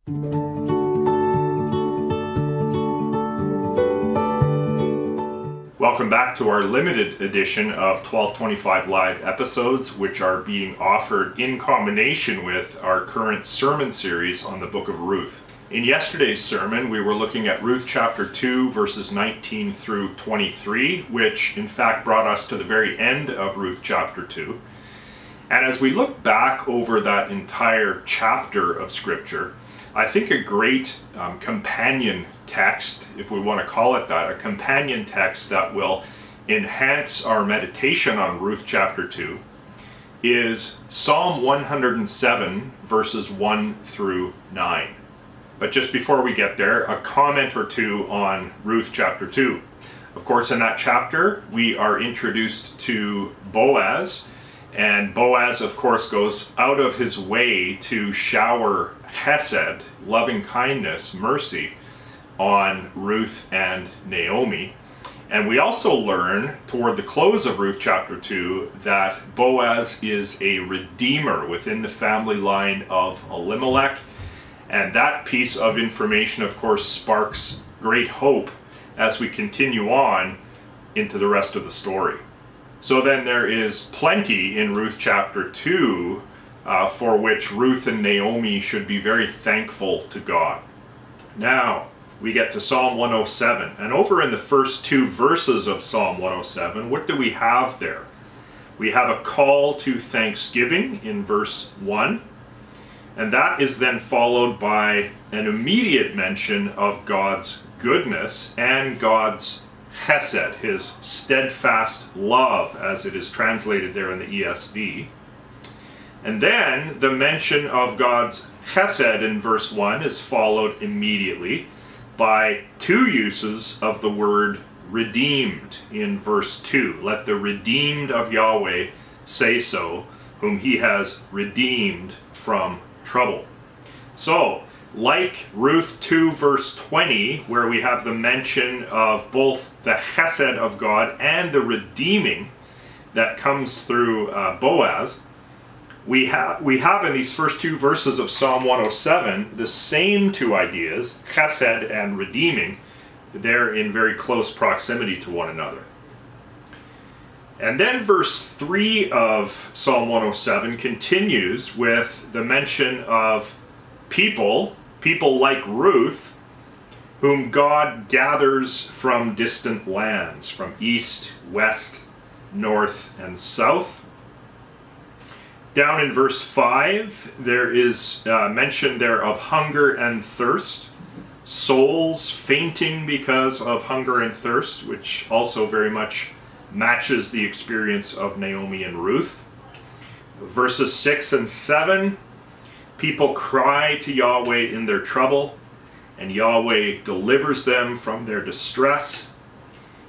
Welcome back to our limited edition of 1225 Live episodes, which are being offered in combination with our current sermon series on the book of Ruth. In yesterday's sermon, we were looking at Ruth chapter 2, verses 19 through 23, which in fact brought us to the very end of Ruth chapter 2. And as we look back over that entire chapter of Scripture, I think a great companion text, if we want to call it that, a companion text that will enhance our meditation on Ruth chapter 2, is Psalm 107, verses 1 through 9. But just before we get there, a comment or two on Ruth chapter 2. Of course, in that chapter, we are introduced to Boaz, and Boaz, of course, goes out of his way to shower chesed, loving kindness, mercy, on Ruth and Naomi. And we also learn toward the close of Ruth chapter 2 that Boaz is a redeemer within the family line of Elimelech. And that piece of information, of course, sparks great hope as we continue on into the rest of the story. So then there is plenty in Ruth chapter 2 for which Ruth and Naomi should be very thankful to God. Now, we get to Psalm 107. And over in the first two verses of Psalm 107, what do we have there? We have a call to thanksgiving in verse 1. And that is then followed by an immediate mention of God's goodness and God's chesed, his steadfast love, as it is translated there in the ESV. And then the mention of God's chesed in verse 1 is followed immediately by two uses of the word redeemed in verse 2. Let the redeemed of Yahweh say so, whom he has redeemed from trouble. So, like Ruth 2 verse 20, where we have the mention of both the chesed of God and the redeeming that comes through Boaz, we have in these first two verses of Psalm 107 the same two ideas, chesed and redeeming. They're in very close proximity to one another. And then verse 3 of Psalm 107 continues with the mention of people like Ruth, whom God gathers from distant lands, from east, west, north, and south. Down in verse 5, there is mention there of hunger and thirst, souls fainting because of hunger and thirst, which also very much matches the experience of Naomi and Ruth. Verses 6 and 7, people cry to Yahweh in their trouble, and Yahweh delivers them from their distress.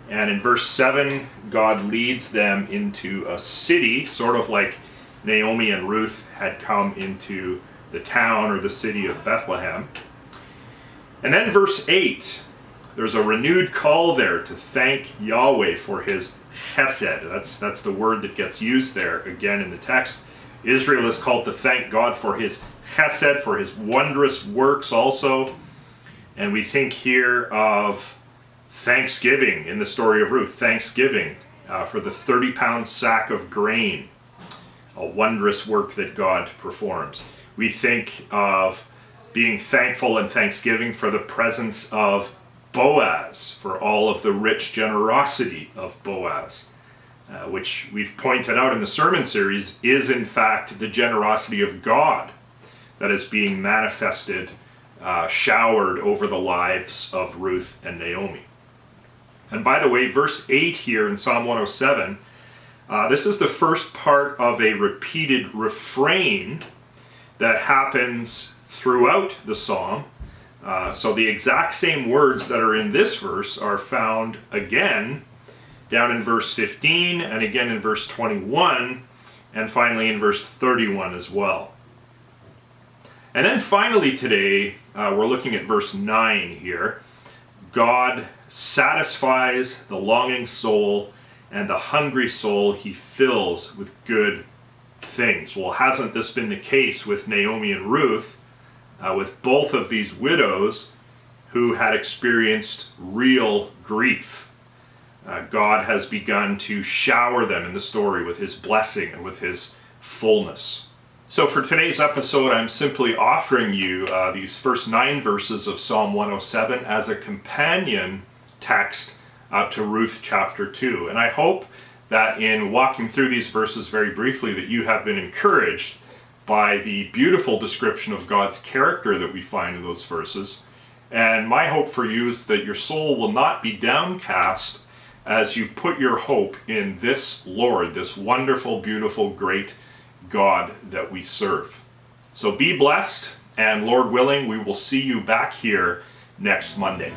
And in verse 7, God leads them into a city, sort of like Naomi and Ruth had come into the town or the city of Bethlehem. And then verse 8, there's a renewed call there to thank Yahweh for his chesed. That's the word that gets used there again in the text. Israel is called to thank God for his chesed, for his wondrous works also. And we think here of thanksgiving in the story of Ruth, thanksgiving for the 30-pound sack of grain, a wondrous work that God performs. We think of being thankful and thanksgiving for the presence of Boaz, for all of the rich generosity of Boaz, which we've pointed out in the sermon series is in fact the generosity of God that is being manifested, showered over the lives of Ruth and Naomi. And by the way, verse 8 here in Psalm 107, this is the first part of a repeated refrain that happens throughout the psalm. So the exact same words that are in this verse are found again down in verse 15 and again in verse 21 and finally in verse 31 as well. And then finally today, we're looking at verse 9 here. God satisfies the longing soul, and the hungry soul he fills with good things. Well, hasn't this been the case with Naomi and Ruth? with both of these widows who had experienced real grief. God has begun to shower them in the story with his blessing and with his fullness. So for today's episode, I'm simply offering you these first 9 verses of Psalm 107 as a companion text to Ruth chapter 2. And I hope that in walking through these verses very briefly that you have been encouraged by the beautiful description of God's character that we find in those verses. And my hope for you is that your soul will not be downcast as you put your hope in this Lord, this wonderful, beautiful, great God that we serve. So be blessed, and Lord willing, we will see you back here next Monday.